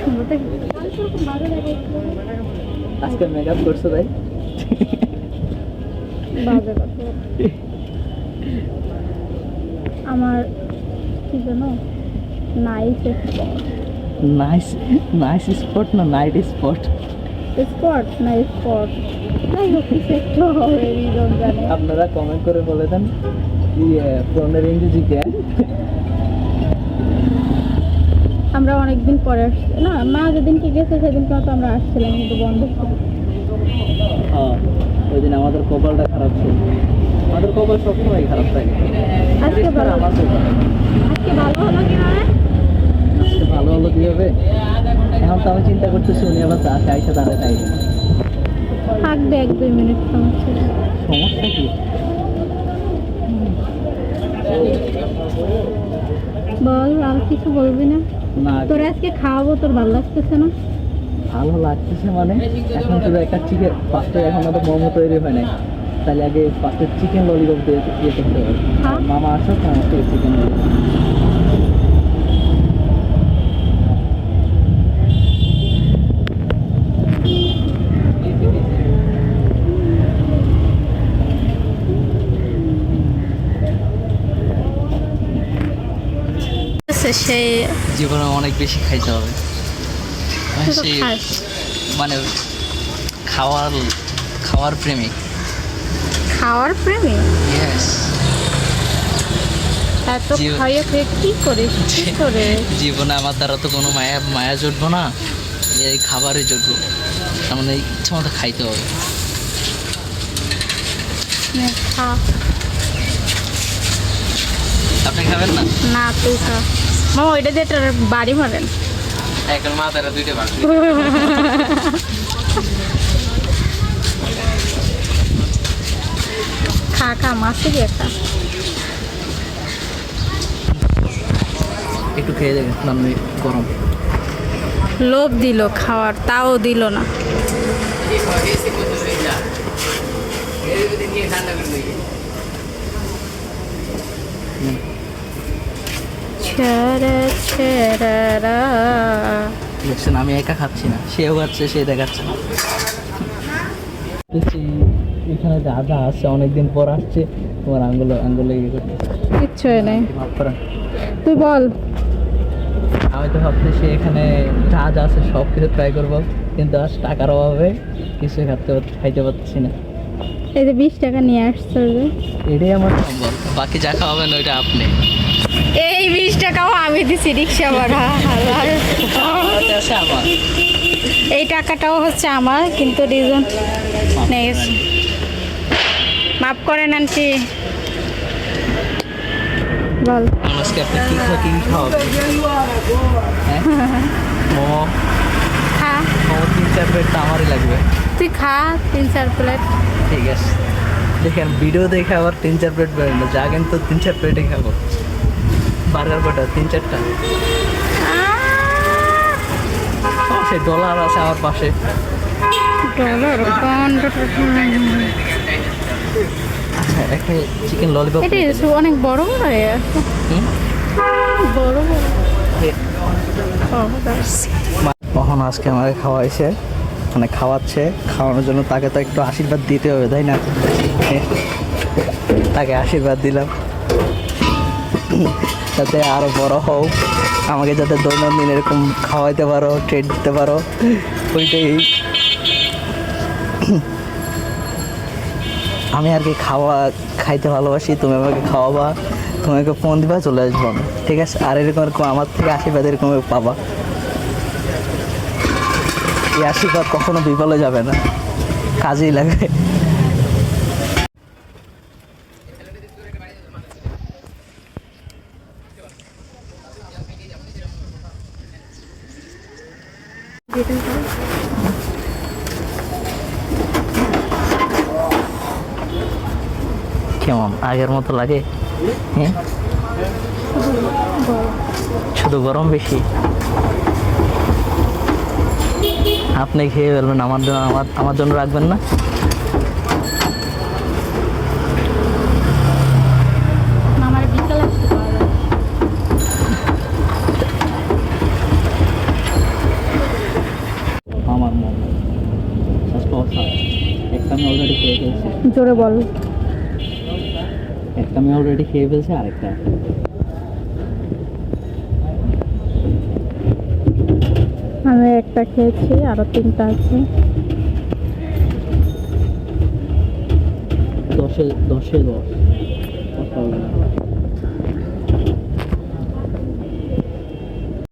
সুন্দর দেখি ভালো লাগে আজকে মেকআপ করছো তাই? বাজে কথা আমার কি জানো নাইস নাইস নাইস স্পট না নাইট স্পট? স্পট না স্পট যাই হোক কিছু একটু হবে রিজন জানে আপনারা কমেন্ট করে বলে দেন ফোনের ইংরেজি কে। আমরা অনেকদিন পরে আসছি না মা যেদিনকে গেছে সেদিনকে তো আমরা আসছিলাম কিন্তু বন্ধ ছিল ওই দিন আমাদের কপালটা খারাপ ছিল। আমাদের কপাল সবসময় খারাপ থাকে। আজকে ভালো আমার কপাল। আজকে ভালো হলো কি না আজকে ভালো হলো কি হবে? এখন তো আমি চিন্তা করতেছি উনি আবার চা খাইছে তাহলে খাই। থাকবে 1-2 মিনিট সমস্যা নেই। সমস্যা কি? বল আর কিছু বলবি না? না তোর আজকে খাওয়াবো তোর ভালো লাগতেছে না? ভালো লাগতেছে মানে এখন শুধু একটা চিকেন ফার্স্টে এখন তো মোমো তৈরি হয় নাই, তাহলে আগে ফার্স্টে চিকেন ললিপপ দিয়ে করতে হবে। হ্যাঁ। মামা আসো আমার থেকে চিকেন ললিপপ। সে জীবনে অনেক বেশি খাইতে হবে মানে খাওয়ার খাওয়ার প্রেমিক। খাওয়ার প্রেমী ইয়েস। এত খাইয়ে খেয়ে কি করিস কি করে জীবনে আমার দ্বারা তো কোনো মায়া মায়া জুটবো না, এই খাবারে জুটবো। তার মানে ইচ্ছা মতো খাইতে হবে। খা আপনি খাবেন না? না তুই খা মামা ওইটা দিয়ে তোর বাড়ি মারেন এখন মা তারা দুইটা ভাগ খা খা মাছে দিয়ে খা একটু খেয়ে দেখেন আমি গরম। লোভ দিল খাওয়ার তাও দিল না ছেড়ে ছেড়ে দেখছেন আমি একা খাচ্ছি না, সেও খাচ্ছে, সে দেখাচ্ছে না। এখানে যা যা আছে অনেকদিন পর আসছে, তোমার আঙ্গুলে ইয়ে করতে কিচ্ছু হয় নাই মাফ করেন। তুই বল আমি তো ভাবতেছি এখানে যা যা আছে সব কিছু ট্রাই করবো, কিন্তু আজ টাকার অভাবে কিছু খাইতে পারতেছি না। এই যে 20 টাকা নিয়ে আসছে যে এটাই আমার সম্বল, বাকি যা খাওয়াবেন ওইটা আপনি। এই 20 টাকাও আমি দিছি রিক্সা ভাড়া আছে আমার। এই টাকাটাও হচ্ছে আমার কিন্তু রিজন নেই মাফ করেন আন্টি বল আজকে আপনি কি খাওয়াবেন? হ্যাঁ মোমো খা মোমো 3-4 প্লেট তো আমারই লাগবে। তুই খা 3-4 প্লেট ঠিক আছে, দেখেন ভিডিও দেখে আবার 3-4 প্লেট বেরোন না, যা কিন্তু 3-4 প্লেটই খাবো। বার্গার কটা? 3-4টা। সে ডলার আছে আমার পাশে। ডলার আচ্ছা একটা চিকেন ললিপপ। এটা অনেক বড় বড় হয়ে আছে বড় বড় কখন আজকে আমাকে খাওয়াইছে, মানে খাওয়াচ্ছে, খাওয়ানোর জন্য তাকে তো একটু আশীর্বাদ দিতে হবে তাই না? তাকে আশীর্বাদ দিলাম যাতে আরও বড় হও, আমাকে যাতে দৈনন্দিন এরকম খাওয়াইতে পারো, ট্রিট দিতে পারো, ওইটাই। আমি আর কি খাইতে ভালোবাসি, তুমি আমাকে খাওয়াবা, তুমি আমাকে ফোন দিবা, চলে আসবো আমি, ঠিক আছে? আর এরকম আমার থেকে আশীর্বাদ এরকম পাবা। এই আশীর্বাদ কখনো বিফলে যাবে না, কাজেই লাগবে। কেমন আগের মতো লাগে? হ্যাঁ শুধু গরম বেশি। আপনি খেয়ে ফেলবেন, আমার জন্য রাখবেন না? আমি অলরেডি খেয়ে ফেলছি। জোরে বল। একটা আমি অলরেডি খেয়ে ফেলছি, আরেকটা আমি একটা খেয়েছি, আরো 3টা আছে। 10-এ 10।